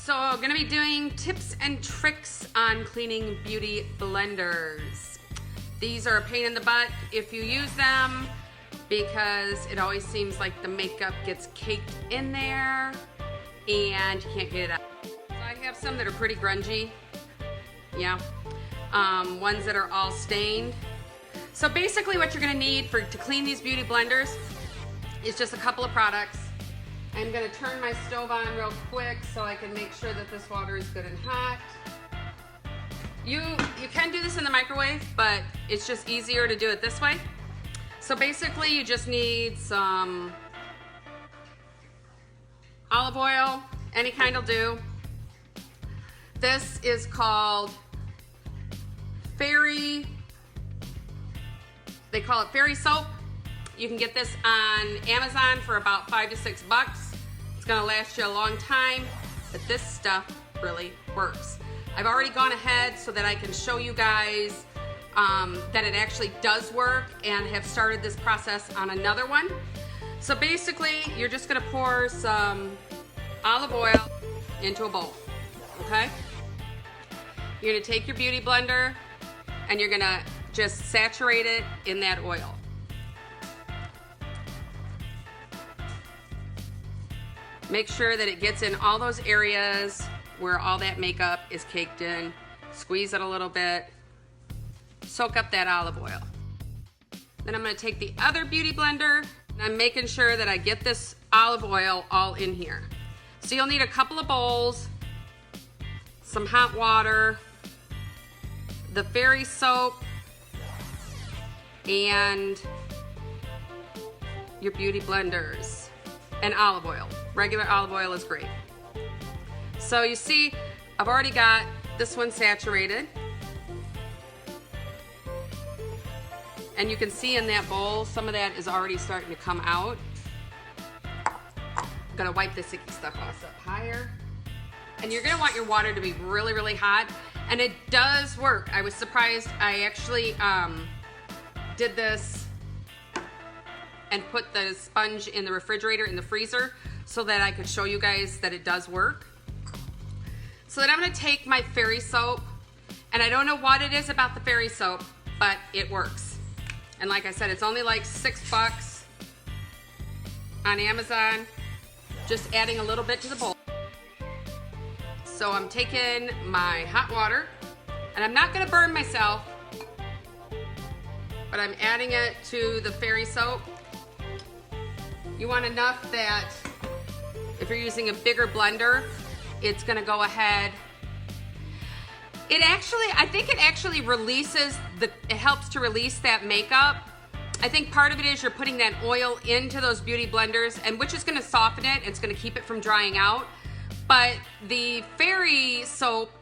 So I'm gonna be doing tips and tricks on cleaning beauty blenders. These are a pain in the butt if you use them because it always seems like the makeup gets caked in there and you can't get it out. So I have some that are pretty grungy, yeah. Ones that are all stained. So basically what you're gonna need to clean these beauty blenders is just a couple of products. I'm gonna turn my stove on real quick so I can make sure that this water is good and hot. You can do this in the microwave, but it's just easier to do it this way. So basically you just need some olive oil, any kind will do. This is called Fairy, they call it Fairy Soap. You can get this on Amazon for about $5 to $6. It's gonna last you a long time, but this stuff really works. I've already gone ahead so that I can show you guys that it actually does work and have started this process on another one. So basically, you're just gonna pour some olive oil into a bowl, okay? You're gonna take your beauty blender and you're gonna just saturate it in that oil. Make sure that it gets in all those areas where all that makeup is caked in. Squeeze it a little bit. Soak up that olive oil. Then I'm gonna take the other beauty blender and I'm making sure that I get this olive oil all in here. So you'll need a couple of bowls, some hot water, the Fairy Soap, and your beauty blenders, and olive oil. Regular olive oil is great. So you see, I've already got this one saturated. And you can see in that bowl, some of that is already starting to come out. I'm gonna wipe the sticky stuff off up higher. And you're gonna want your water to be really, really hot. And it does work. I was surprised. I actually did this and put the sponge in the refrigerator, in the freezer, so that I could show you guys that it does work. So then I'm gonna take my Fairy Soap, and I don't know what it is about the Fairy Soap, but it works. And like I said, it's only like $6 on Amazon, just adding a little bit to the bowl. So I'm taking my hot water, and I'm not gonna burn myself, but I'm adding it to the Fairy Soap. You want enough that if you're using a bigger blender, it's gonna go ahead. I think it actually releases, it helps to release that makeup. I think part of it is you're putting that oil into those beauty blenders, and which is gonna soften it, it's gonna keep it from drying out. But the Fairy Soap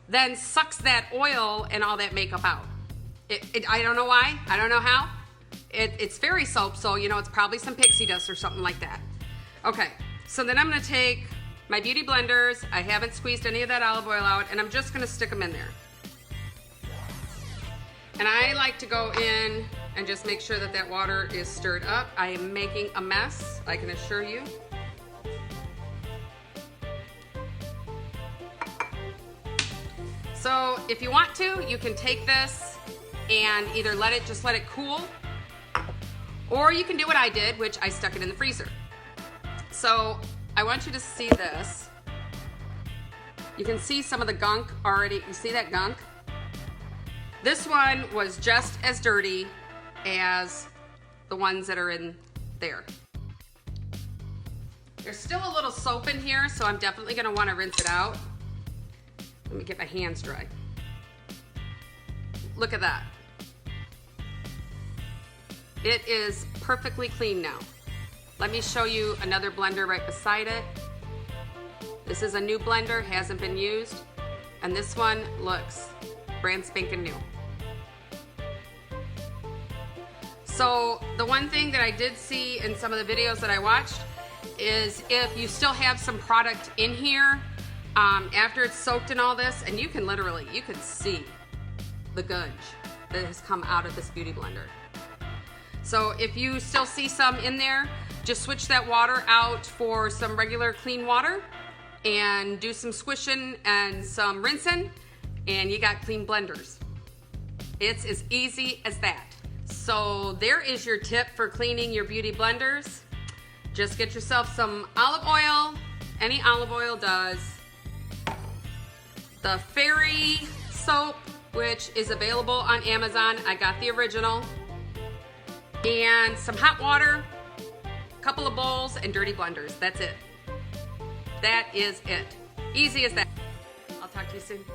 then sucks that oil and all that makeup out. I don't know why, I don't know how. It's Fairy Soap, so you know it's probably some pixie dust or something like that. Okay, so then I'm gonna take my beauty blenders. I haven't squeezed any of that olive oil out, and I'm just gonna stick them in there. And I like to go in and just make sure that that water is stirred up. I am making a mess, I can assure you. So if you want to, you can take this and either just let it cool, or you can do what I did, which I stuck it in the freezer. So I want you to see this. You can see some of the gunk already. You see that gunk? This one was just as dirty as the ones that are in there. There's still a little soap in here, so I'm definitely gonna wanna rinse it out. Let me get my hands dry. Look at that. It is perfectly clean now. Let me show you another blender right beside it. This is a new blender, hasn't been used, and this one looks brand spanking new. So the one thing that I did see in some of the videos that I watched is if you still have some product in here after it's soaked in all this, and you can see the gunge that has come out of this beauty blender. So if you still see some in there, just switch that water out for some regular clean water and do some squishing and some rinsing, and you got clean blenders. It's as easy as that. So there is your tip for cleaning your beauty blenders. Just get yourself some olive oil. Any olive oil does. The Fairy soap, which is available on Amazon. I got the original. And some hot water, a couple of bowls, and dirty blenders. That's it. That is it. Easy as that. I'll talk to you soon.